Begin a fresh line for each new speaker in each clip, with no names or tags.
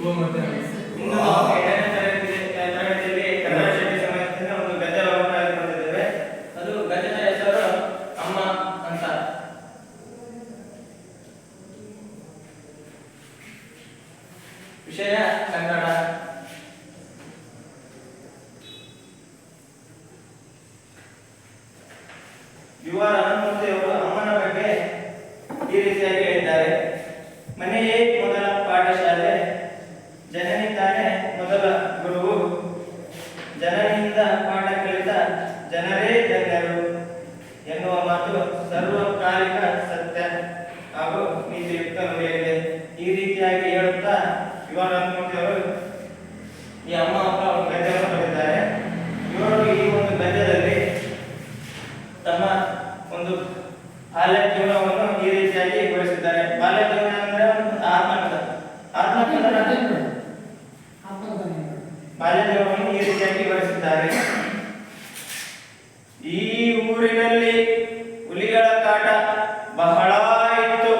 ಇನ್ನು 8ನೇ ತರಗತಿಯಲ್ಲಿ ಕನ್ನಡ ಶೆಟ್ಟಿ ಸಮಾಜದಿಂದ ಒಂದು ಗದ್ಯವನ್ನು ಆಯ್ದುಕೊಂಡಿದ್ದೇವೆ. ಅದು ಗದ್ಯದ ಹೆಸರು ಅಮ್ಮ ಅಂತ. ವಿಷಯ ಕನ್ನಡ. ಯುವ ಹನುಮಂತೇವರು ಅಮ್ಮನ ಬಗ್ಗೆ ಈ ರೀತಿಯಾಗಿ ಹೇಳಿದ್ದಾರೆ. ಮನೆಯೇ ಮೊದಲ ಪಾಠಶಾಲೆ, ಜನನಿ ತಾನೇ ಮೊದಲ ಗುರುವು, ಜನನಿಯಿಂದ ಪಾಠ ಕಲಿತ ಜನರೇ ಧನ್ಯರು ಎನ್ನುವ ಮಾತು ಸರ್ವಕಾಲಿಕ ಸತ್ಯ ಹಾಗೂ ನೀತಿಯುಕ್ತ ನುಡಿಯಾಗಿದೆ. ಈ ರೀತಿಯಾಗಿ ಹೇಳುತ್ತಾ ಯುವ ಹನುಮಂತೇವರು ಈ ಅಮ್ಮ ಅಪ್ಪ ಒಂದು ಗದ್ಯವನ್ನು ಬರೆದಿದ್ದಾರೆ. ಇವರು ಈ ಒಂದು ಗದ್ಯದಲ್ಲಿ ತಮ್ಮ ಒಂದು ಬಾಲ್ಯ ಜೀವನವನ್ನು ಈ ರೀತಿಯಾಗಿ ವಿವರಿಸಿದ್ದಾರೆ. ಬಾಲ್ಯ ಜೀವನ ಅಂದ್ರೆ ಬಾಲ್ಯ ಜೀವನವನ್ನು ಈ ರೀತಿಯಾಗಿ ವಿವರಿಸಿದ್ದಾರೆ. ಈ ಊರಿನಲ್ಲಿ ಹುಲಿಗಳ ಕಾಟ ಬಹಳ ಇತ್ತು.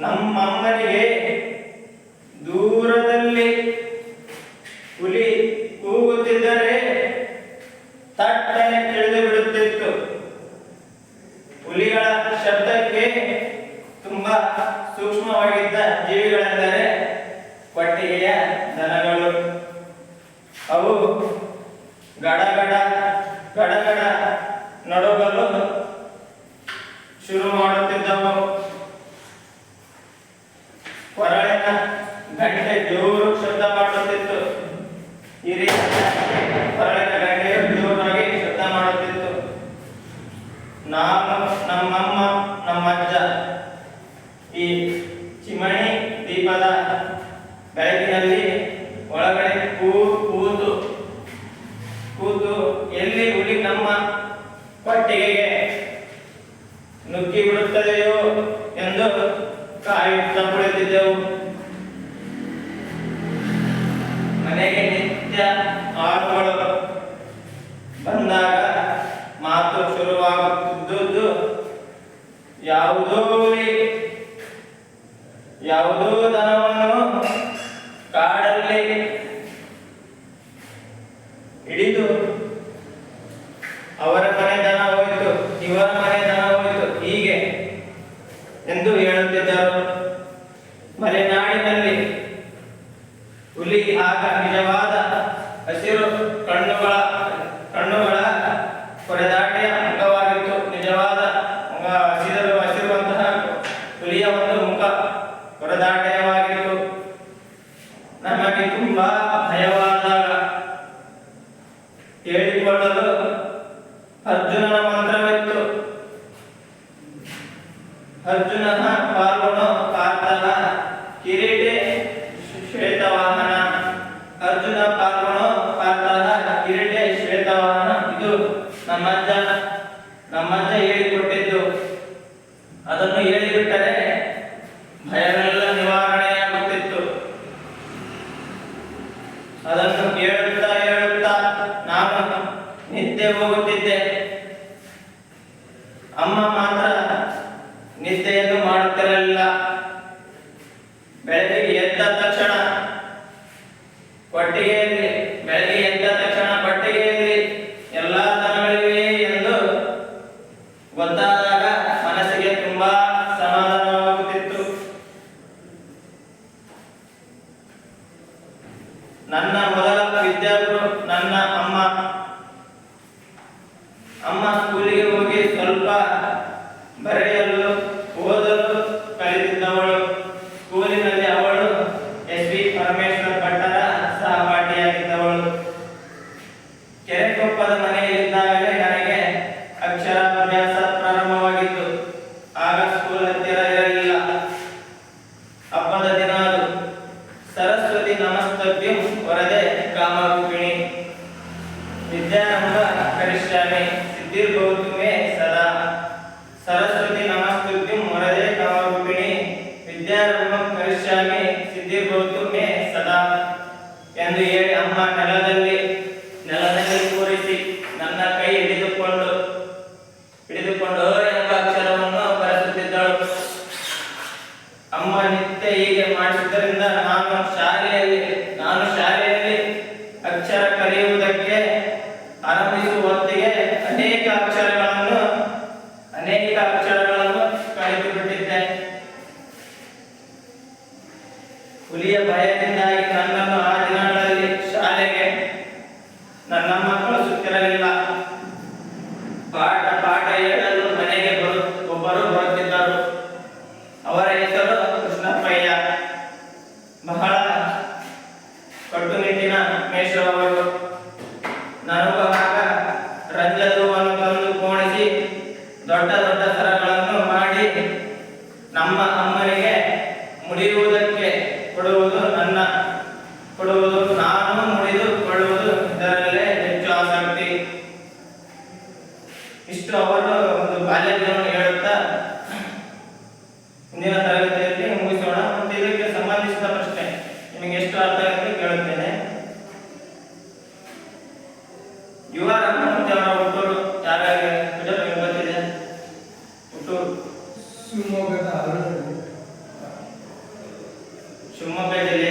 ನಮ್ಮಮ್ಮನಿಗೆ ದೂರದಲ್ಲಿ ಹುಲಿ ಕೂಗುತ್ತಿದ್ದರೆ ತಟ್ಟನೆ ತಿಳಿದು ಬಿಡುತ್ತಿತ್ತು. ಹುಲಿಗಳ ಶಬ್ದಕ್ಕೆ ತುಂಬಾ ಸೂಕ್ಷ್ಮವಾಗಿದ್ದ ಜೀವಿಗಳೆಂದರೆ ಕೊಟ್ಟಿಗೆಯ ದನಗಳು. ಅವು ಗಡಗಡ ಗಡಗಡ ನಡುಗಲು ಶುರು ಮಾಡುತ್ತಿದ್ದವು. ಕೊರಳಿನ ಗಂಟೆ ಜೋರು ಶಬ್ದ ಮಾಡುತ್ತಿತ್ತು. ಈ ರೀತಿ ಕೊರಳಿನ ಗಂಟೆಯು ಜೋರಾಗಿ ಶಬ್ದ ಮಾಡುತ್ತಿತ್ತು. ನಾನು, ನಮ್ಮಮ್ಮ, ನಮ್ಮಜ್ಜ ಈ ಚಿಮಣಿ ದೀಪದ ಬೆಳಕಿನಲ್ಲಿ ಒಳಗಡೆ ಕೂತು ಎಲ್ಲಿ ಹುಲಿ ನಮ್ಮ ಕೊಟ್ಟಿಗೆಗೆ ನುಗ್ಗಿ ಬಿಡುತ್ತದೆಯೋ ಎಂದು ಕಾಯುತ್ತಾ ಕುಳಿತಿದ್ದೆವು. ಮನೆಗೆ ನಿತ್ಯ ಆಳುಗಳು ಬಂದಾಗ ಮಾತು ಶುರುವಾಗುತ್ತಿದ್ದುದು ಯಾವುದೋ ದನವನ್ನು ಕಾಡಲ್ಲಿ ಹಿಡಿದು ಅವರ ಮನೆ ದನ ಹೋಯಿತು, ಇವರ ಮನೆ ದನ ಹೋಯಿತು, ಹೀಗೆ ಎಂದು ಹೇಳುತ್ತಿದ್ದರು. ಮಲೆನಾಡಿನಲ್ಲಿ ಹುಲಿ ಆಗ ನಿಜವಾದ ಹಸಿರು ಕಣ್ಣುಗಳ ಕೊರೆದಾಟೆಯ ಮುಖವಾಗಿತ್ತು. ನಿಜವಾದ ಹಸಿರುವಂತಹ ಹುಲಿಯ ಒಂದು ಮುಖ ಕೊರೆದಾಟೆಯವಾಗಿತ್ತು. ನಮಗೆ ತುಂಬಾ ಭಯವಾದಾಗ ಹೇಳಿಕೊಳ್ಳಲು ಅರ್ಜುನನ ಮಂತ್ರವಿತ್ತು. ಅರ್ಜುನನ ಪಾಲ್ಗೊನೋ ಪಾರ್ಥನ ಕಿರೀಟೆ ಶ್ವೇತವಾಹನ. ಅರ್ಜುನ ಪಾಲ್ಗೊನೋ ಪಾರ್ಥನ ಕಿರೀಟೆ ಶ್ವೇತವಾಹನ. ಇದು ನಮ್ಮಜ್ಜ ಹೇಳಿಕೊಟ್ಟಿದ್ದು. ಅದನ್ನು ಹೇಳಿಬಿಟ್ಟರೆ ಭಯವೆಲ್ಲ ನಿವಾರಣೆಯಾಗುತ್ತಿತ್ತು. ಅದನ್ನು ಹೇಳುತ್ತಾ ನಾನು ನಿದ್ದೆ ಹೋಗುತ್ತಿದ್ದೆ. ಅಮ್ಮ ಮಾತ್ರ ನಿದ್ದೆಯನ್ನು ಮಾಡುತ್ತಿರಲಿಲ್ಲ. ಬೆಳಗ್ಗೆ ಎದ್ದ ತಕ್ಷಣ ಕೊಟ್ಟಿಗೆಯಲ್ಲಿ ಎಲ್ಲಾ ದನಗಳಿವೆ ಎಂದು ಗೊತ್ತಾದಾಗ ಮನಸ್ಸಿಗೆ ತುಂಬಾ ಸಮಾಧಾನವಾಗುತ್ತಿತ್ತು. ನನ್ನ ಮೊದಲ ವಿದ್ಯಾಗುರು ನನ್ನ ಅಮ್ಮ ಸ್ಕೂಲಿಗೆ ಹೋಗಿ ಸ್ವಲ್ಪ ಬರೆಯಲು ಓದಲು ಕಲಿತಿದ್ದವಳು. ಸ್ಕೂಲಿನಲ್ಲಿ ಅವಳು ಎಸ್.ಬಿ. ಪರಮೇಶ್ವರ ಭಟ್ಟರ ಸಹಪಾಠಿಯಾಗಿದ್ದವಳು. ಕೆರೆಕೊಪ್ಪದ ಮನೆಯಲ್ಲಿದ್ದಾಗಲೇ ನನಗೆ ಅಕ್ಷರಾಭ್ಯಾಸ ಪ್ರಾರಂಭವಾಗಿತ್ತು. ಆಗ ಸ್ಕೂಲ್ ಹತ್ತಿರ ಇರಲಿಲ್ಲ. ಹಬ್ಬದ ದಿನ ಅದು. ಸರಸ್ವತಿ ನಮಸ್ತಭ್ಯಂ ವರದೆ ಕಾಮರೂಪಿಣಿ ವಿದ್ಯಾರಂಭ ಕರಿಷ್ಯಾಮಿ ಸಿದ್ಧಿರ್ಭವತು ಮೇ ಸದಾ. ಸರಸ್ವತಿ ನಮಸ್ತಭ್ಯಂ ವರದೆ ಕಾಮರೂಪಿಣಿ ವಿದ್ಯಾರಂಭ ಕರಿಷ್ಯಾಮಿ ಸಿದ್ಧಿರ್ಭವತು ಮೇ ಸದಾ ಎಂದು ಹೇಳಿ ಅಮ್ಮ ನೆಲದಲ್ಲಿ ಕೂರಿಸಿ ನನ್ನ ಕೈ ಹಿಡಿದುಕೊಂಡು ಎಂಬ ಅಕ್ಷರವನ್ನು ಬರೆಸುತ್ತಿದ್ದಳು. ಅಮ್ಮ ನಿತ್ಯ ಹೀಗೆ ಮಾಡಿ ಮಾಡಿಸಿದ್ದರಿಂದ ನಾನು ಶಾಲೆಯಲ್ಲಿ ಅಕ್ಷರ ಕಲಿಯುವುದಕ್ಕೆ ಆರಂಭಿಸುವ ಹೊತ್ತಿಗೆ ಅನೇಕ ಅಕ್ಷರಗಳನ್ನು ಕಲಿತು ಬಿಟ್ಟಿದ್ದೆ. ಹುಲಿಯ ಭಯದಿಂದಾಗಿ ನನ್ನನ್ನು ಆ ದಿನಗಳಲ್ಲಿ ಶಾಲೆಗೆ ನನ್ನಮ್ಮ ಕಳಿಸುತ್ತಿರಲಿಲ್ಲ. ಪಾಠ ಹೇಳಲು ಮನೆಗೆ ಒಬ್ಬರು ಬರುತ್ತಿದ್ದರು. ಅವರ ಹೆಸರು ಕೃಷ್ಣಪ್ಪಯ್ಯ. ಬಹಳ ಕಟ್ಟುನಿಟ್ಟಿನ ಮೇಷರವರು. ನನಗೂ ಆಗ ರಂಜದೂವನ್ನು ತಂದು ಕೋಣಿಸಿ ದೊಡ್ಡ ದೊಡ್ಡ ಸರಗಳನ್ನು ಮಾಡಿ ನಮ್ಮ ಅಮ್ಮನಿಗೆ ಮುಡಿಯುವುದಕ್ಕೆ ಕೊಡುವುದು, ನಾನು ಮುಡಿದುಕೊಳ್ಳುವುದು, ಇದರಲ್ಲೇ ಹೆಚ್ಚು ಆಸಕ್ತಿ. ಇಷ್ಟು ಅವರು ಒಂದು ಬಾಲ್ಯವನ್ನು ಹೇಳುತ್ತಾ ಮುಂದಿನ ತರಗತಿಯಲ್ಲಿ ಮುಗಿಸೋಣ. ಮತ್ತು ಇದಕ್ಕೆ ಸಂಬಂಧಿಸಿದ ಪ್ರಶ್ನೆ ನಿಮಗೆ ಎಷ್ಟು ಅರ್ಥ ಆಗುತ್ತೆ ಕೇಳುತ್ತೇನೆ. ಯುವ ರಂಗಮೂರ್ತಿ ಅವರ ಹುಟ್ಟೂರು ಯಾರಿಗೆ ಗೊತ್ತಿದೆ? ಶಿವಮೊಗ್ಗ ಜಿಲ್ಲೆ